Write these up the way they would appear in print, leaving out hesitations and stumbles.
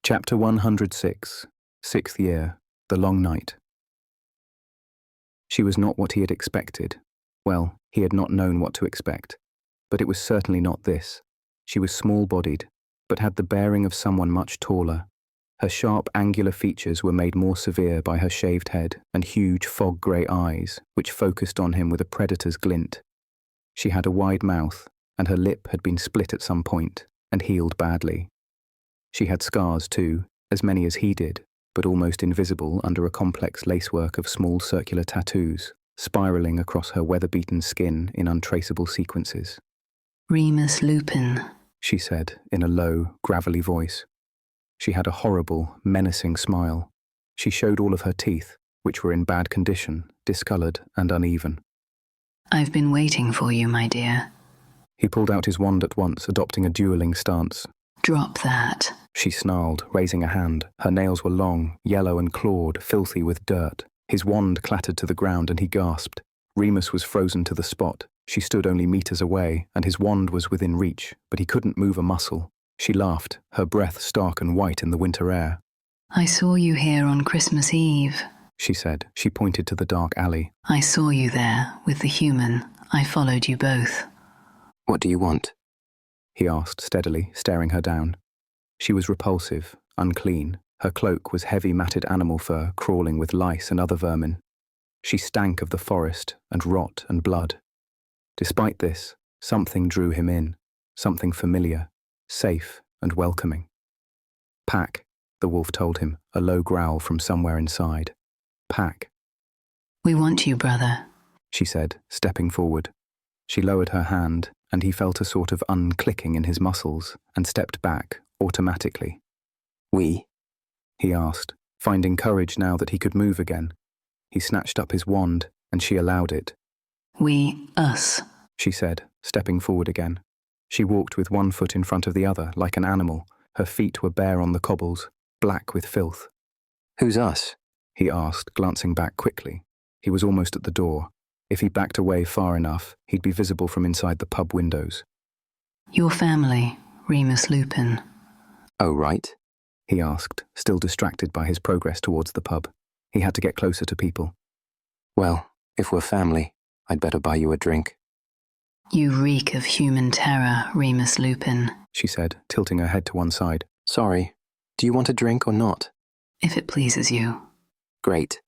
Chapter 106, 6th Year, The Long Night. She was not what he had expected. Well, he had not known what to expect. But it was certainly not this. She was small-bodied, but had the bearing of someone much taller. Her sharp, angular features were made more severe by her shaved head and huge fog-grey eyes, which focused on him with a predator's glint. She had a wide mouth, and her lip had been split at some point and healed badly. She had scars too, as many as he did, but almost invisible under a complex lacework of small circular tattoos, spiralling across her weather-beaten skin in untraceable sequences. Remus Lupin, she said in a low, gravelly voice. She had a horrible, menacing smile. She showed all of her teeth, which were in bad condition, discoloured and uneven. I've been waiting for you, my dear. He pulled out his wand at once, adopting a duelling stance. Drop that, she snarled, raising a hand. Her nails were long, yellow and clawed, filthy with dirt. His wand clattered to the ground and he gasped. Remus was frozen to the spot. She stood only meters away, and his wand was within reach, but he couldn't move a muscle. She laughed, her breath stark and white in the winter air. I saw you here on Christmas Eve, she said. She pointed to the dark alley. I saw you there, with the human. I followed you both. What do you want? He asked steadily, staring her down. She was repulsive, unclean. Her cloak was heavy matted animal fur crawling with lice and other vermin. She stank of the forest and rot and blood. Despite this, something drew him in, something familiar, safe and welcoming. Pack, the wolf told him, a low growl from somewhere inside. Pack. We want you, brother, she said, stepping forward. She lowered her hand, and he felt a sort of unclicking in his muscles and stepped back, automatically. We? He asked, finding courage now that he could move again. He snatched up his wand, and she allowed it. We, us, she said, stepping forward again. She walked with one foot in front of the other, like an animal. Her feet were bare on the cobbles, black with filth. Who's us? He asked, glancing back quickly. He was almost at the door. If he backed away far enough, he'd be visible from inside the pub windows. Your family, Remus Lupin. Oh, right, he asked, still distracted by his progress towards the pub. He had to get closer to people. Well, if we're family, I'd better buy you a drink. You reek of human terror, Remus Lupin, she said, tilting her head to one side. Sorry, do you want a drink or not? If it pleases you. Great.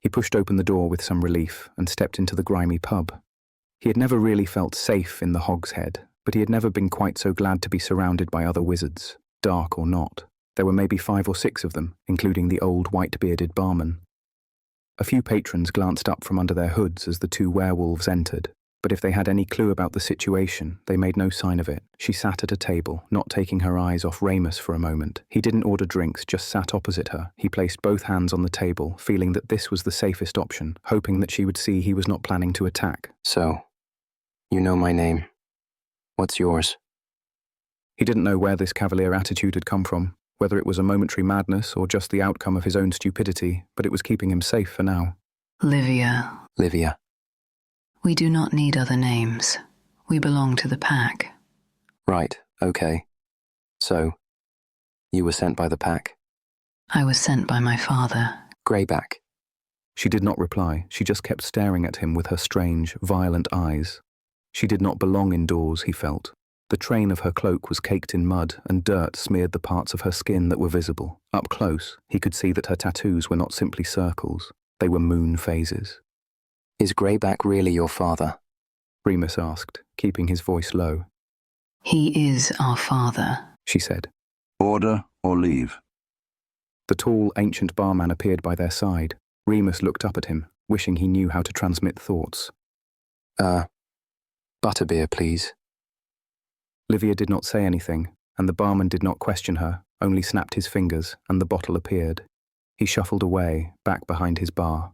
He pushed open the door with some relief and stepped into the grimy pub. He had never really felt safe in the Hogshead, but he had never been quite so glad to be surrounded by other wizards, dark or not. There were maybe 5 or 6 of them, including the old white-bearded barman. A few patrons glanced up from under their hoods as the 2 werewolves entered, but if they had any clue about the situation, they made no sign of it. She sat at a table, not taking her eyes off Remus for a moment. He didn't order drinks, just sat opposite her. He placed both hands on the table, feeling that this was the safest option, hoping that she would see he was not planning to attack. So, you know my name. What's yours? He didn't know where this cavalier attitude had come from, whether it was a momentary madness or just the outcome of his own stupidity, but it was keeping him safe for now. Livia. Livia. We do not need other names. We belong to the pack. Right, okay. So, you were sent by the pack? I was sent by my father. Greyback. She did not reply. She just kept staring at him with her strange, violent eyes. She did not belong indoors, he felt. The train of her cloak was caked in mud, and dirt smeared the parts of her skin that were visible. Up close, he could see that her tattoos were not simply circles. They were moon phases. Is Greyback really your father? Remus asked, keeping his voice low. He is our father, she said. Order or leave? The tall, ancient barman appeared by their side. Remus looked up at him, wishing he knew how to transmit thoughts. Butterbeer, please. Livia did not say anything, and the barman did not question her, only snapped his fingers, and the bottle appeared. He shuffled away, back behind his bar.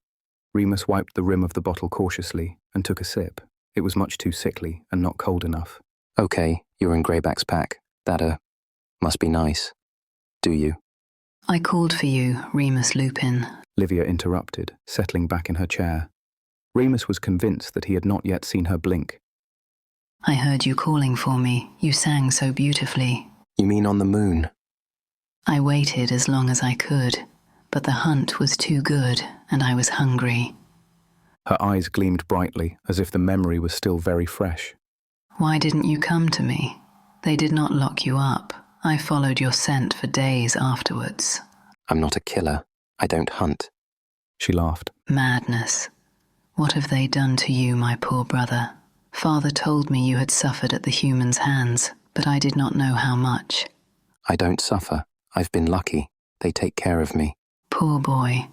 Remus wiped the rim of the bottle cautiously and took a sip. It was much too sickly and not cold enough. Okay, you're in Greyback's pack. That, must be nice. Do you? I called for you, Remus Lupin. Livia interrupted, settling back in her chair. Remus was convinced that he had not yet seen her blink. I heard you calling for me. You sang so beautifully. You mean on the moon? I waited as long as I could, but the hunt was too good and I was hungry. Her eyes gleamed brightly, as if the memory was still very fresh. Why didn't you come to me? They did not lock you up. I followed your scent for days afterwards. I'm not a killer. I don't hunt. She laughed. Madness. What have they done to you, my poor brother? Father told me you had suffered at the humans' hands, but I did not know how much. I don't suffer. I've been lucky. They take care of me. Poor boy.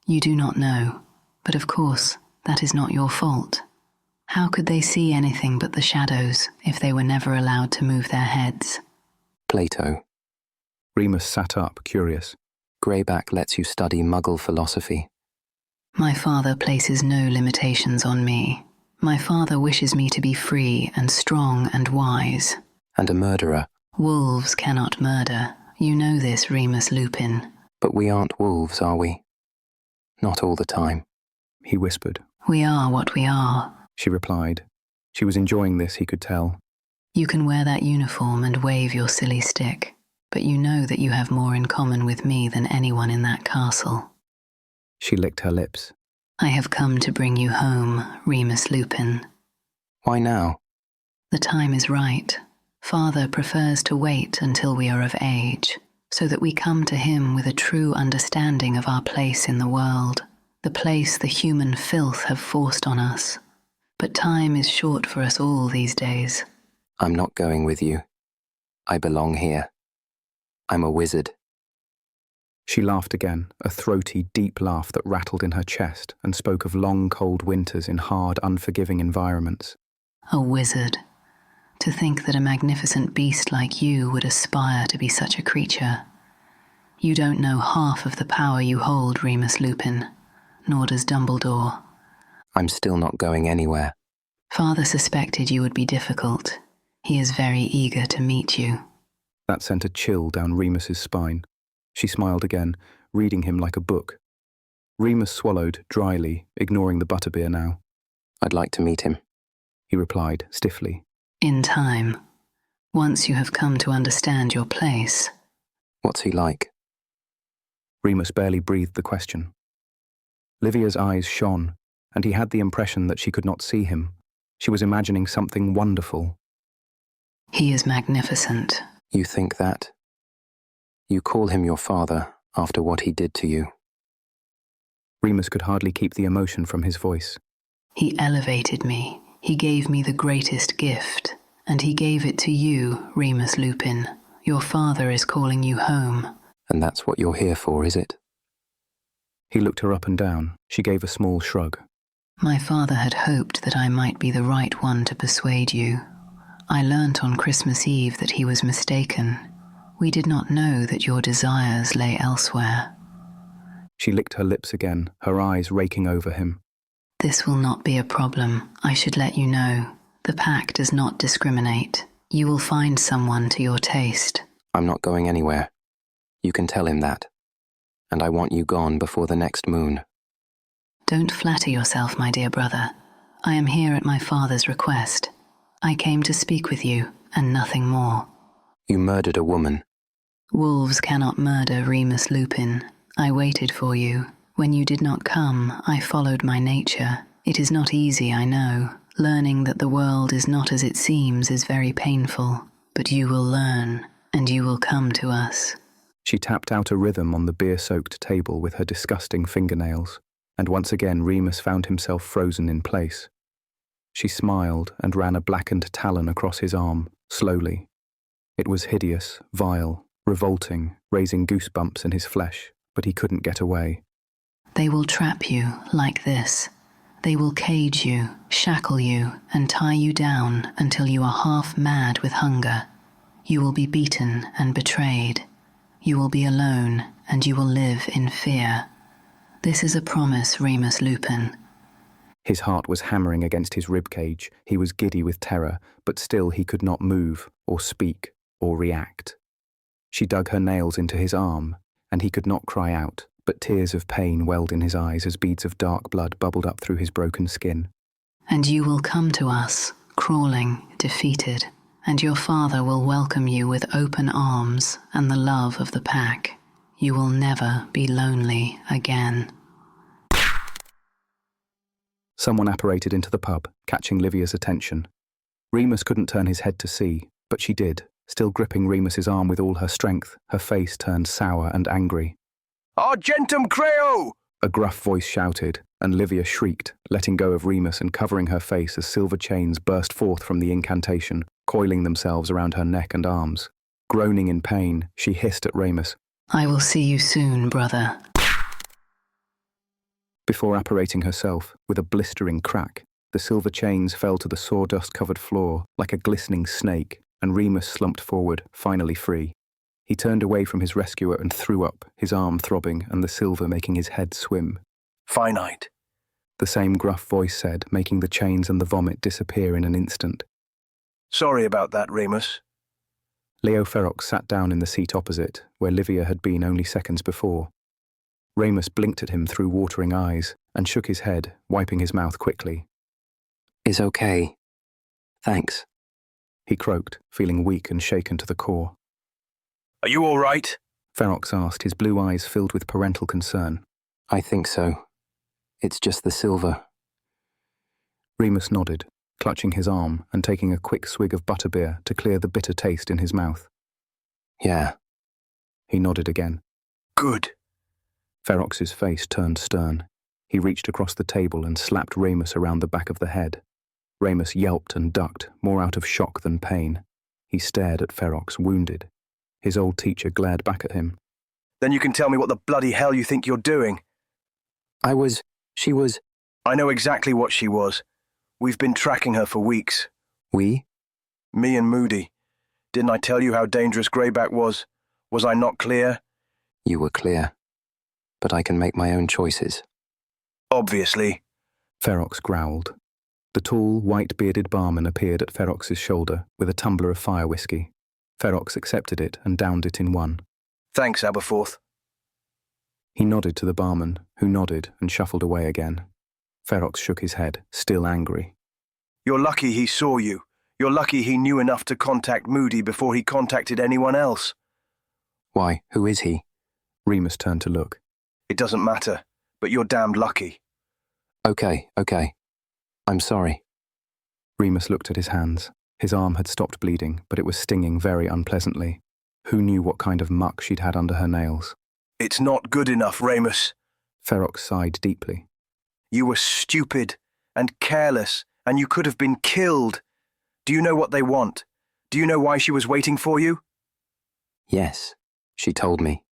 You do not know. But of course, that is not your fault. How could they see anything but the shadows if they were never allowed to move their heads? Plato. Remus sat up, curious. Greyback lets you study Muggle philosophy. My father places no limitations on me. My father wishes me to be free and strong and wise. And a murderer. Wolves cannot murder. You know this, Remus Lupin. But we aren't wolves, are we? Not all the time. He whispered. We are what we are. She replied. She was enjoying this, he could tell. You can wear that uniform and wave your silly stick, but you know that you have more in common with me than anyone in that castle. She licked her lips. I have come to bring you home, Remus Lupin. Why now? The time is right. Father prefers to wait until we are of age, so that we come to him with a true understanding of our place in the world, the place the human filth have forced on us. But time is short for us all these days. I'm not going with you. I belong here. I'm a wizard. She laughed again, a throaty, deep laugh that rattled in her chest and spoke of long, cold winters in hard, unforgiving environments. A wizard. To think that a magnificent beast like you would aspire to be such a creature. You don't know half of the power you hold, Remus Lupin, nor does Dumbledore. I'm still not going anywhere. Father suspected you would be difficult. He is very eager to meet you. That sent a chill down Remus's spine. She smiled again, reading him like a book. Remus swallowed, dryly, ignoring the butterbeer now. I'd like to meet him. He replied, stiffly. In time. Once you have come to understand your place. What's he like? Remus barely breathed the question. Livia's eyes shone, and he had the impression that she could not see him. She was imagining something wonderful. He is magnificent. You think that? You call him your father after what he did to you. Remus could hardly keep the emotion from his voice. He elevated me. He gave me the greatest gift, and he gave it to you, Remus Lupin. Your father is calling you home. And that's what you're here for, is it? He looked her up and down. She gave a small shrug. My father had hoped that I might be the right one to persuade you. I learnt on Christmas Eve that he was mistaken. We did not know that your desires lay elsewhere. She licked her lips again, her eyes raking over him. This will not be a problem. I should let you know. The pack does not discriminate. You will find someone to your taste. I'm not going anywhere. You can tell him that. And I want you gone before the next moon. Don't flatter yourself, my dear brother. I am here at my father's request. I came to speak with you, and nothing more. You murdered a woman. Wolves cannot murder Remus Lupin. I waited for you. When you did not come, I followed my nature. It is not easy, I know. Learning that the world is not as it seems is very painful. But you will learn, and you will come to us. She tapped out a rhythm on the beer-soaked table with her disgusting fingernails, and once again Remus found himself frozen in place. She smiled and ran a blackened talon across his arm, slowly. It was hideous, vile, revolting, raising goosebumps in his flesh, but he couldn't get away. They will trap you like this. They will cage you, shackle you, and tie you down until you are half mad with hunger. You will be beaten and betrayed. You will be alone, and you will live in fear. This is a promise, Remus Lupin. His heart was hammering against his ribcage. He was giddy with terror, but still he could not move, or speak, or react. She dug her nails into his arm, and he could not cry out, but tears of pain welled in his eyes as beads of dark blood bubbled up through his broken skin. And you will come to us, crawling, defeated, and your father will welcome you with open arms and the love of the pack. You will never be lonely again. Someone apparated into the pub, catching Livia's attention. Remus couldn't turn his head to see, but she did, still gripping Remus's arm with all her strength, her face turned sour and angry. Argentum Creo! A gruff voice shouted, and Livia shrieked, letting go of Remus and covering her face as silver chains burst forth from the incantation, coiling themselves around her neck and arms. Groaning in pain, she hissed at Remus. I will see you soon, brother. Before apparating herself, with a blistering crack, the silver chains fell to the sawdust-covered floor like a glistening snake, and Remus slumped forward, finally free. He turned away from his rescuer and threw up, his arm throbbing and the silver making his head swim. Finite, the same gruff voice said, making the chains and the vomit disappear in an instant. Sorry about that, Remus. Leo Ferox sat down in the seat opposite, where Livia had been only seconds before. Remus blinked at him through watering eyes and shook his head, wiping his mouth quickly. Is okay. Thanks. He croaked, feeling weak and shaken to the core. Are you all right? Ferox asked, his blue eyes filled with parental concern. I think so. It's just the silver. Remus nodded, clutching his arm and taking a quick swig of butterbeer to clear the bitter taste in his mouth. Yeah. He nodded again. Good. Ferox's face turned stern. He reached across the table and slapped Remus around the back of the head. Remus yelped and ducked, more out of shock than pain. He stared at Ferox, wounded. His old teacher glared back at him. Then you can tell me what the bloody hell you think you're doing. She was... I know exactly what she was. We've been tracking her for weeks. We? Me and Moody. Didn't I tell you how dangerous Greyback was? Was I not clear? You were clear. But I can make my own choices. Obviously. Ferox growled. The tall, white-bearded barman appeared at Ferox's shoulder with a tumbler of fire whiskey. Ferox accepted it and downed it in one. Thanks, Aberforth. He nodded to the barman, who nodded and shuffled away again. Ferox shook his head, still angry. You're lucky he saw you. You're lucky he knew enough to contact Moody before he contacted anyone else. Why, who is he? Remus turned to look. It doesn't matter, but you're damned lucky. Okay. I'm sorry. Remus looked at his hands. His arm had stopped bleeding, but it was stinging very unpleasantly. Who knew what kind of muck she'd had under her nails? It's not good enough, Remus. Ferox sighed deeply. You were stupid and careless, and you could have been killed. Do you know what they want? Do you know why she was waiting for you? Yes, she told me.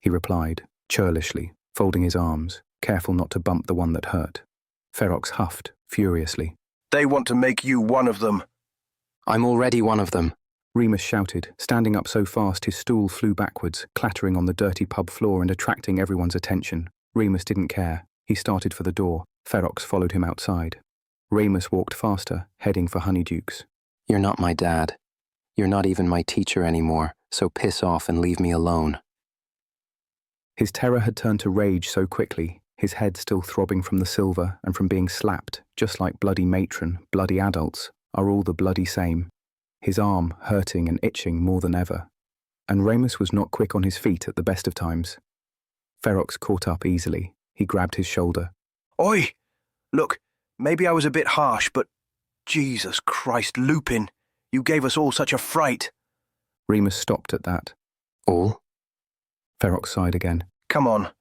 He replied, churlishly, folding his arms, careful not to bump the one that hurt. Ferox huffed, furiously. They want to make you one of them. I'm already one of them. Remus shouted, standing up so fast his stool flew backwards, clattering on the dirty pub floor and attracting everyone's attention. Remus didn't care. He started for the door. Ferox followed him outside. Remus walked faster, heading for Honeydukes. You're not my dad. You're not even my teacher anymore, so piss off and leave me alone. His terror had turned to rage so quickly, his head still throbbing from the silver and from being slapped, just like bloody matron, bloody adults, are all the bloody same. His arm hurting and itching more than ever. And Remus was not quick on his feet at the best of times. Ferox caught up easily. He grabbed his shoulder. Oi! Look, maybe I was a bit harsh, but Jesus Christ, Lupin, you gave us all such a fright. Remus stopped at that. All? Ferox sighed again. Come on,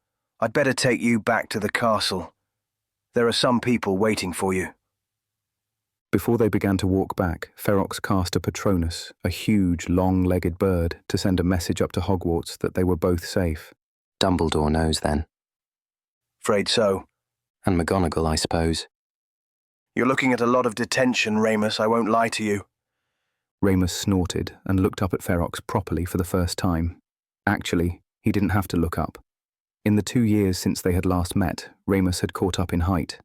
I'd better take you back to the castle. There are some people waiting for you. Before they began to walk back, Ferox cast a Patronus, a huge, long-legged bird, to send a message up to Hogwarts that they were both safe. Dumbledore knows then. Afraid so. And McGonagall, I suppose. You're looking at a lot of detention, Remus, I won't lie to you. Remus snorted and looked up at Ferox properly for the first time. Actually, he didn't have to look up. In the 2 years since they had last met, Remus had caught up in height.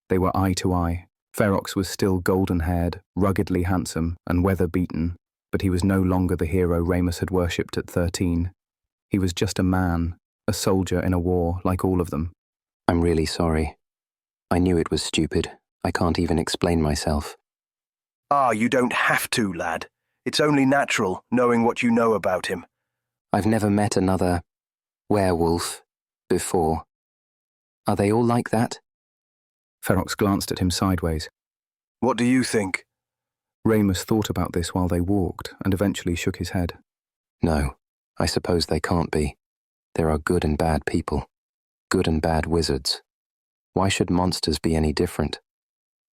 They were eye to eye. Ferox was still golden-haired, ruggedly handsome, and weather-beaten, but he was no longer the hero Remus had worshipped at 13. He was just a man, a soldier in a war like all of them. I'm really sorry. I knew it was stupid. I can't even explain myself. Ah, you don't have to, lad. It's only natural, knowing what you know about him. I've never met another werewolf before. Are they all like that? Ferox glanced at him sideways. What do you think? Remus thought about this while they walked and eventually shook his head. No, I suppose they can't be. There are good and bad people. Good and bad wizards. Why should monsters be any different?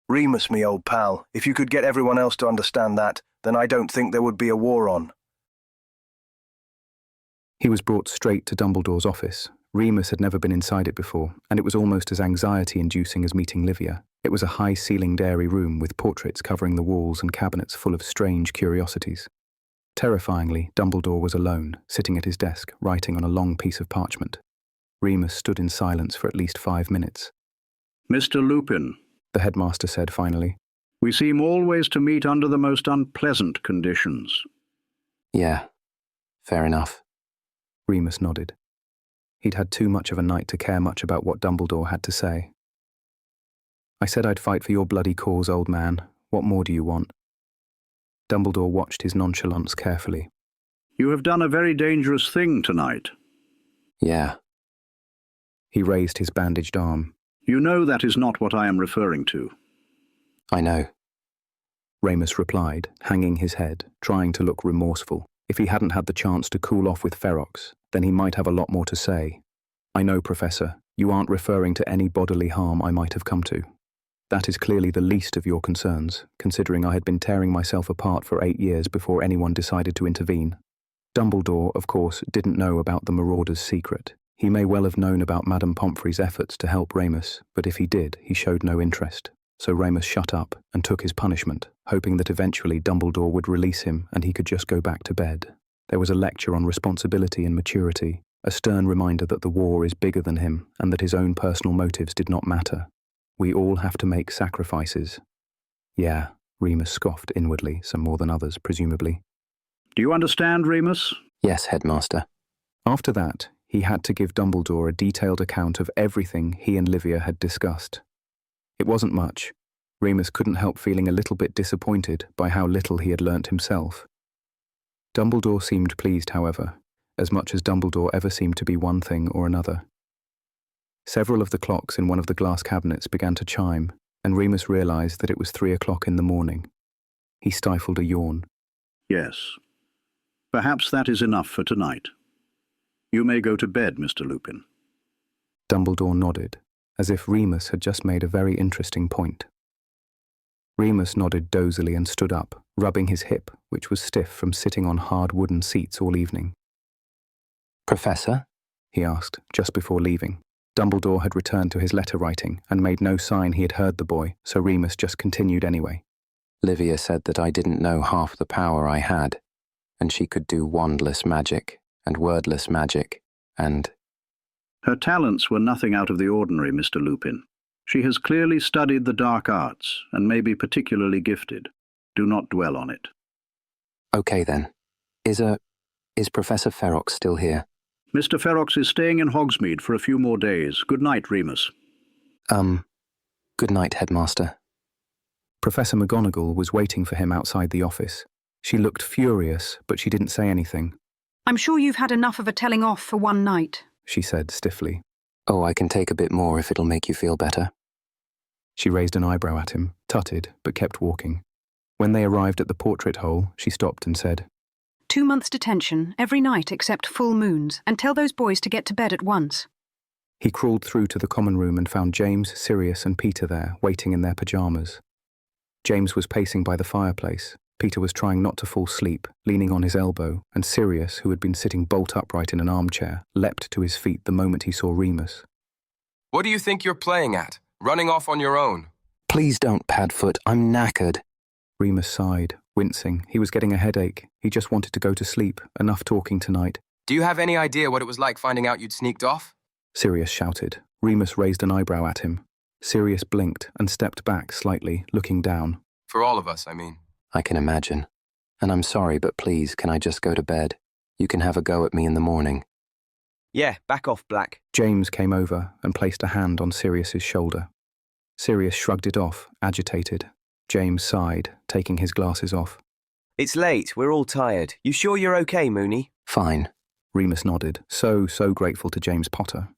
Remus, me old pal, if you could get everyone else to understand that, then I don't think there would be a war on. He was brought straight to Dumbledore's office. Remus had never been inside it before, and it was almost as anxiety-inducing as meeting Livia. It was a high-ceilinged airy room with portraits covering the walls and cabinets full of strange curiosities. Terrifyingly, Dumbledore was alone, sitting at his desk, writing on a long piece of parchment. Remus stood in silence for at least 5 minutes. Mr. Lupin, The headmaster said finally. we seem always to meet under the most unpleasant conditions. Yeah, fair enough. Remus nodded. He'd had too much of a night to care much about what Dumbledore had to say. I said I'd fight for your bloody cause, old man. What more do you want? Dumbledore watched his nonchalance carefully. You have done a very dangerous thing tonight. Yeah, He raised his bandaged arm. You know that is not what I am referring to. I know. Remus replied, hanging his head, trying to look remorseful. If he hadn't had the chance to cool off with Ferox, then he might have a lot more to say. I know, Professor, you aren't referring to any bodily harm I might have come to. That is clearly the least of your concerns, considering I had been tearing myself apart for 8 years before anyone decided to intervene. Dumbledore, of course, didn't know about the Marauder's secret. He may well have known about Madame Pomfrey's efforts to help Remus, but if he did, he showed no interest. So Remus shut up and took his punishment, hoping that eventually Dumbledore would release him and he could just go back to bed. There was a lecture on responsibility and maturity, a stern reminder that the war is bigger than him and that his own personal motives did not matter. We all have to make sacrifices. Yeah, Remus scoffed inwardly, some more than others, presumably. Do you understand, Remus? Yes, headmaster. After that, he had to give Dumbledore a detailed account of everything he and Livia had discussed. It wasn't much. Remus couldn't help feeling a little bit disappointed by how little he had learnt himself. Dumbledore seemed pleased, however, as much as Dumbledore ever seemed to be one thing or another. Several of the clocks in one of the glass cabinets began to chime, and Remus realised that it was 3 o'clock in the morning. He stifled a yawn. Yes. Perhaps that is enough for tonight. You may go to bed, Mr. Lupin. Dumbledore nodded, as if Remus had just made a very interesting point. Remus nodded dozily and stood up, rubbing his hip, which was stiff from sitting on hard wooden seats all evening. Professor? He asked, just before leaving. Dumbledore had returned to his letter writing and made no sign he had heard the boy, so Remus just continued anyway. Livia said that I didn't know half the power I had, and she could do wandless magic and wordless magic, and... Her talents were nothing out of the ordinary, Mr. Lupin. She has clearly studied the dark arts and may be particularly gifted. Do not dwell on it. Okay then. Is Professor Ferox still here? Mr. Ferox is staying in Hogsmeade for a few more days. Good night, Remus. Good night, headmaster. Professor McGonagall was waiting for him outside the office. She looked furious, but she didn't say anything. I'm sure you've had enough of a telling off for one night, She said stiffly. Oh, I can take a bit more if it'll make you feel better. She raised an eyebrow at him, tutted, but kept walking. When they arrived at the portrait hole, she stopped and said, 2 months detention, every night except full moons, and tell those boys to get to bed at once. He crawled through to the common room and found James, Sirius and Peter there, waiting in their pyjamas. James was pacing by the fireplace. Peter was trying not to fall asleep, leaning on his elbow, and Sirius, who had been sitting bolt upright in an armchair, leapt to his feet the moment he saw Remus. What do you think you're playing at? Running off on your own? Please don't, Padfoot. I'm knackered. Remus sighed, wincing. He was getting a headache. He just wanted to go to sleep. Enough talking tonight. Do you have any idea what it was like finding out you'd sneaked off? Sirius shouted. Remus raised an eyebrow at him. Sirius blinked and stepped back slightly, looking down. For all of us, I mean. I can imagine. And I'm sorry, but please, can I just go to bed? You can have a go at me in the morning. Yeah, back off, Black. James came over and placed a hand on Sirius's shoulder. Sirius shrugged it off, agitated. James sighed, taking his glasses off. It's late. We're all tired. You sure you're okay, Mooney? Fine. Remus nodded, so grateful to James Potter.